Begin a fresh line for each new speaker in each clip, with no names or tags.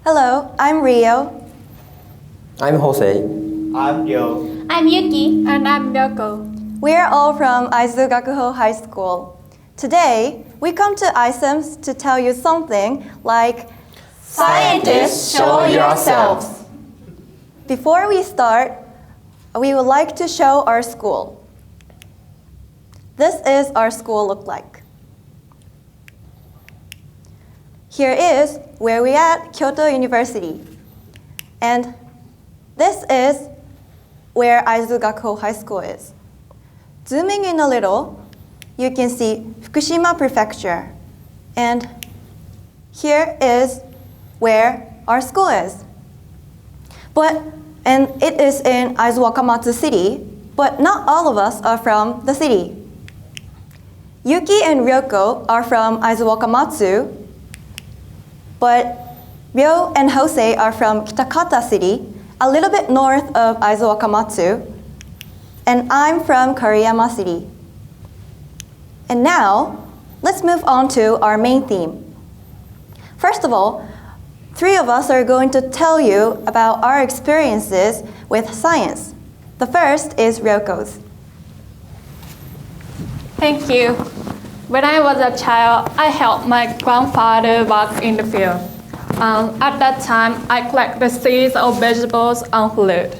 Hello, I'm Rio.
I'm Jose.
I'm Yo.
I'm Yuki.
And I'm Yoko.
We are all from Aizugakuho High School. Today, we come to iCeMS to tell you something like
Scientists, show yourselves.
Before we start, we would like to show our school. This is our school look like. Here is where we at Kyoto University. And this is where Aizugakuho High School is. Zooming in a little, you can see Fukushima Prefecture. And here is where our school is. And it is in Aizu Wakamatsu City, but not all of us are from the city. Yuki and Ryoko are from Aizu Wakamatsu, but Ryo and Jose are from Kitakata City, a little bit north of Aizu Wakamatsu, and I'm from Koriyama City. And now, let's move on to our main theme. First of all, three of us are going to tell you about our experiences with science. The first is Ryoko's.
Thank you. When I was a child, I helped my grandfather work in the field. At that time, I collected seeds of vegetables and fruit.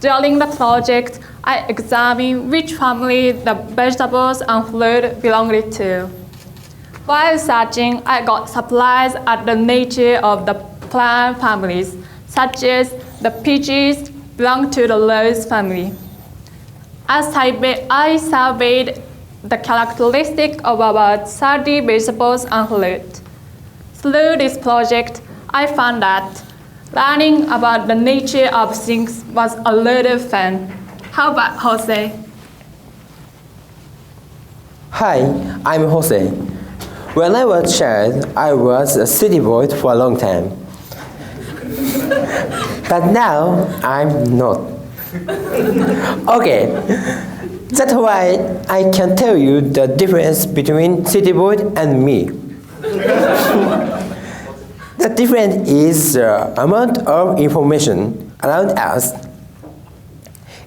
During the project, I examined which family the vegetables and fruit belonged to. While searching, I got surprised at the nature of the plant families, such as the peaches belong to the rose family. I surveyed the characteristics of about 30 vegetables and fruit. Through this project, I found that learning about the nature of things was a lot of fun. How about Jose?
Hi, I'm Jose. When I was a child, I was a city boy for a long time. But now, I'm not. Okay, that's why I can tell you the difference between city boy and me. The difference is the amount of information around us.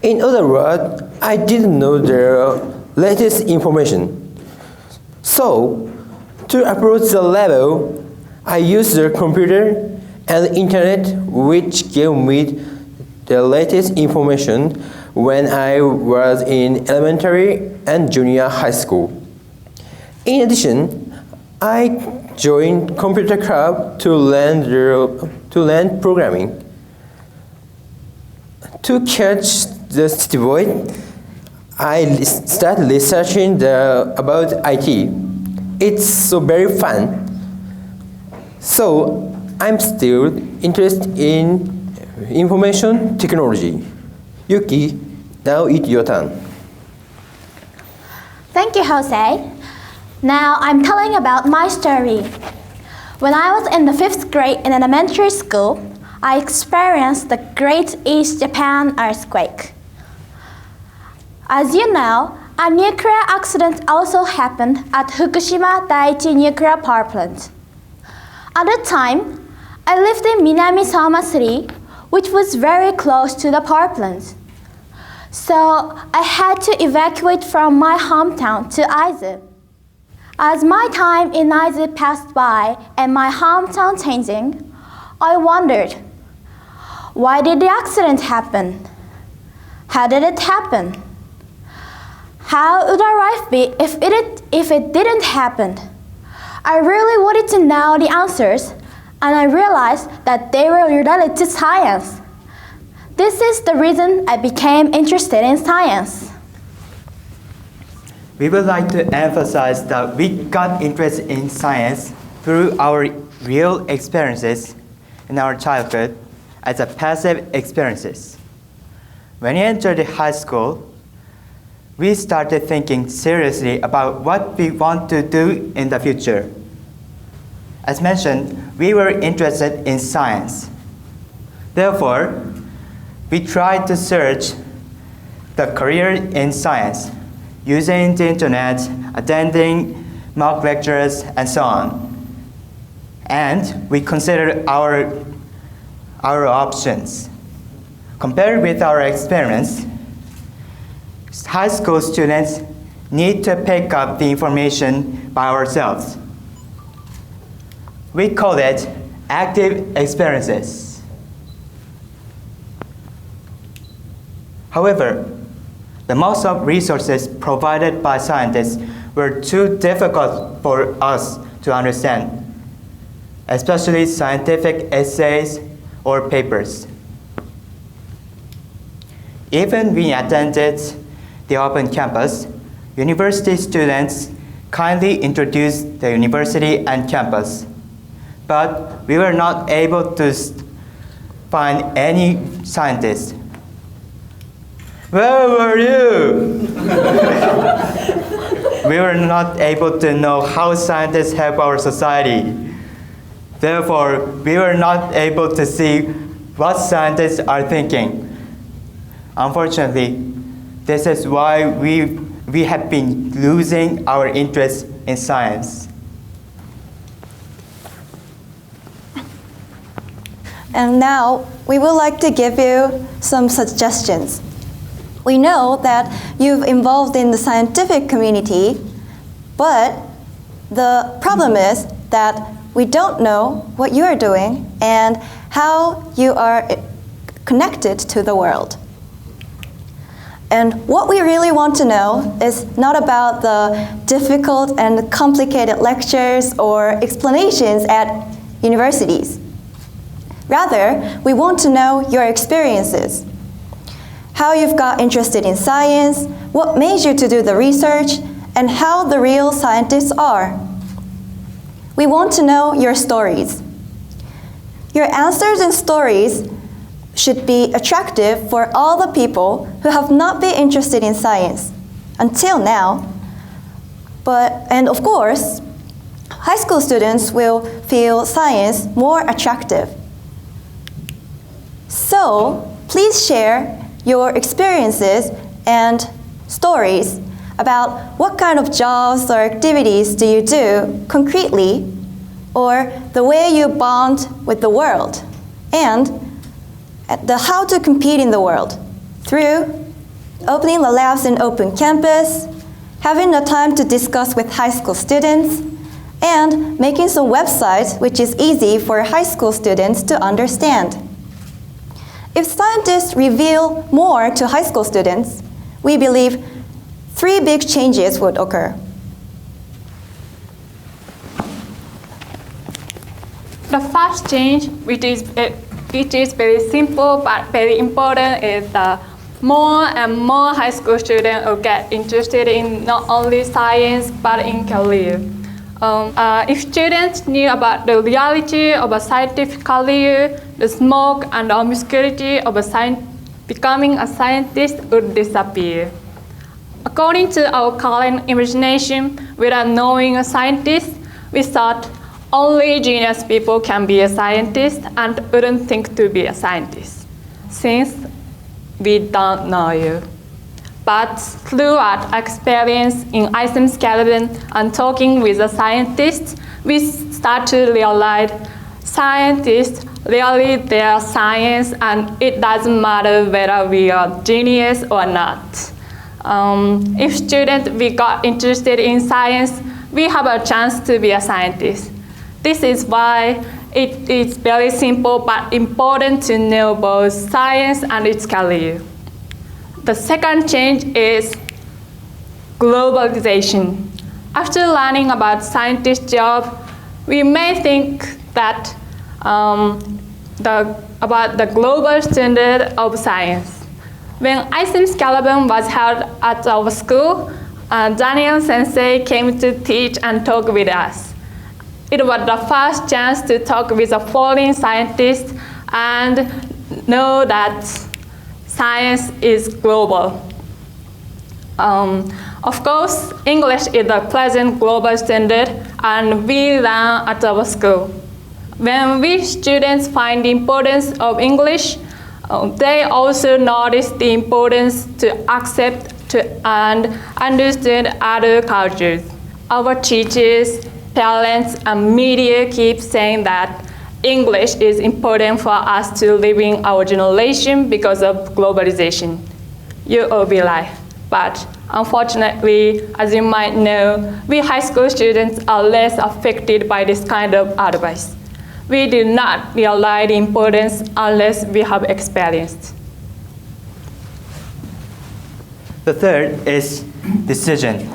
In other words, I didn't know the latest information. So, to approach the level, I used the computer and the internet, which gave me the latest information when I was in elementary and junior high school. In addition, I joined computer club to learn programming. To catch the city boy, I started researching about IT. It's so very fun. So I'm still interested in information technology. Yuki, now it's your turn.
Thank you, Jose. Now I'm telling about my story. When I was in the 5th grade in elementary school, I experienced the Great East Japan earthquake. As you know, a nuclear accident also happened at Fukushima Daiichi nuclear power plant. At the time, I lived in Minami Sama City, which was very close to the power plant. So I had to evacuate from my hometown to Aizu. As my time in Aizu passed by and my hometown changing, I wondered, why did the accident happen? How did it happen? How would our life be if it didn't happen? I really wanted to know the answers, and I realized that they were related to science. This is the reason I became interested in science.
We would like to emphasize that we got interested in science through our real experiences in our childhood as a passive experiences. When we entered high school, we started thinking seriously about what we want to do in the future. As mentioned, we were interested in science. Therefore, we tried to search the career in science using the internet, attending mock lectures, and so on. And we considered our our options. Compared with our experience, high school students need to pick up the information by ourselves. We call it active experiences. However, the most of resources provided by scientists were too difficult for us to understand, especially scientific essays or papers. Even we attended the open campus, university students kindly introduced the university and campus, but we were not able to find any scientists. Where were you? We were not able to know how scientists help our society. Therefore, we were not able to see what scientists are thinking. Unfortunately, this is why we have been losing our interest in science.
And now, we would like to give you some suggestions. We know that you've involved in the scientific community, but the problem is that we don't know what you are doing and how you are connected to the world. And what we really want to know is not about the difficult and complicated lectures or explanations at universities. Rather, we want to know your experiences. How you've got interested in science, what made you to do the research, and how the real scientists are. We want to know your stories. Your answers and stories should be attractive for all the people who have not been interested in science until now. And of course, high school students will feel science more attractive. So, please share your experiences and stories about what kind of jobs or activities do you do concretely, or the way you bond with the world, and the how to compete in the world through opening the labs in open campus, having the time to discuss with high school students, and making some websites which is easy for high school students to understand. If scientists reveal more to high school students, we believe 3 big changes would occur.
The first change, which is very simple but very important, is that more and more high school students will get interested in not only science but in career. If students knew about the reality of a scientific career, the smoke and the obscurity of becoming a scientist would disappear. According to our current imagination, without knowing a scientist, we thought only genius people can be a scientist and wouldn't think to be a scientist, since we don't know you. But through our experience in iCeMS and talking with the scientists, we start to realize scientists really their science, and it doesn't matter whether we are genius or not. If students we got interested in science, we have a chance to be a scientist. This is why it is very simple but important to know both science and its career. The second change is globalization. After learning about scientist job, we may think that about the global standard of science. When iCeMS was held at our school, Daniel Sensei came to teach and talk with us. It was the first chance to talk with a foreign scientist and know that science is global. Of course, English is the present global standard, and we learn at our school. When we students find the importance of English, they also notice the importance to accept and understand other cultures. Our teachers, parents, and media keep saying that English is important for us to live in our generation because of globalization. You will be right. But unfortunately, as you might know, we high school students are less affected by this kind of advice. We do not realize the importance unless we have experienced.
The third is decision.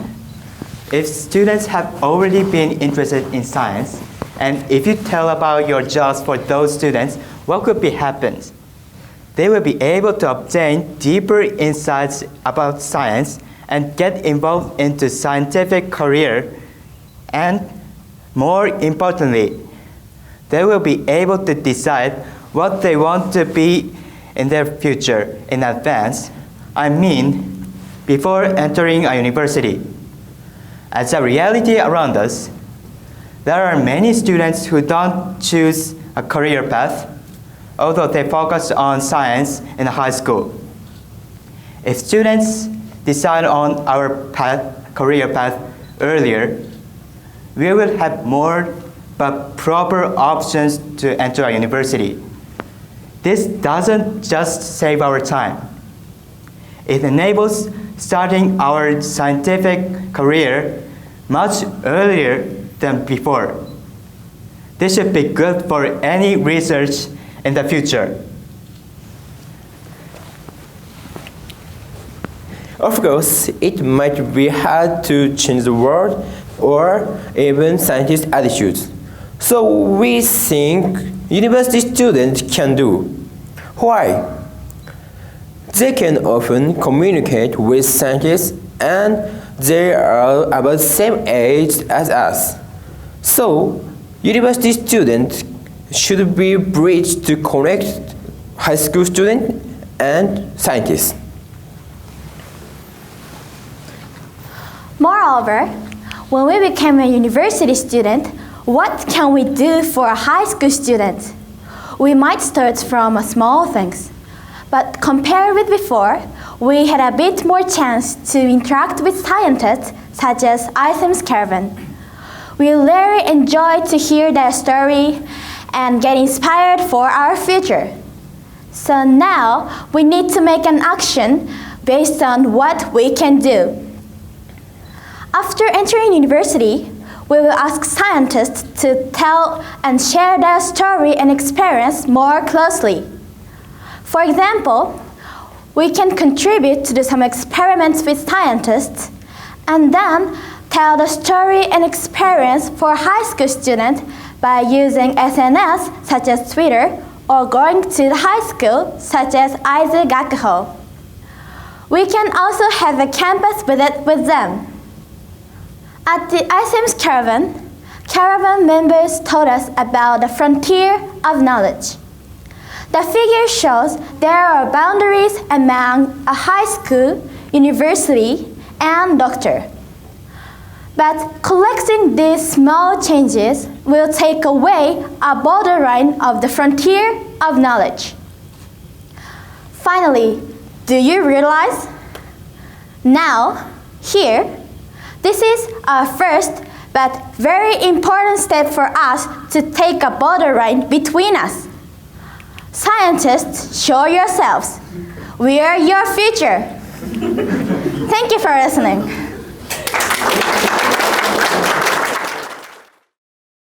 If students have already been interested in science, and if you tell about your jobs for those students, what could be happens? They will be able to obtain deeper insights about science and get involved into scientific career, and more importantly, they will be able to decide what they want to be in their future in advance. I mean, before entering a university. As a reality around us, there are many students who don't choose a career path, although they focus on science in high school. If students decide on our career path earlier, we will have more but proper options to enter a university. This doesn't just save our time. It enables starting our scientific career much earlier than before. This should be good for any research in the future.
Of course, it might be hard to change the world or even scientists' attitudes. So we think university students can do. Why? They can often communicate with scientists and they are about the same age as us. So university students should be bridged to connect high school students and scientists.
Moreover, when we become a university student, what can we do for a high school student? We might start from small things, but compared with before, we had a bit more chance to interact with scientists such as iCeMS Caravan. We really enjoy to hear their story and get inspired for our future. So now we need to make an action based on what we can do. After entering university, we will ask scientists to tell and share their story and experience more closely. For example, we can contribute to do some experiments with scientists and then tell the story and experience for high school students by using SNS such as Twitter or going to the high school such as Aizugakuho. We can also have a campus visit with them. At the iCeMS Caravan members told us about the frontier of knowledge. The figure shows there are boundaries among a high school, university, and doctor. But collecting these small changes will take away a borderline of the frontier of knowledge. Finally, do you realize? Now, here, this is our first but very important step for us to take a borderline between us. Scientists, show yourselves. We are your future. Thank you for listening.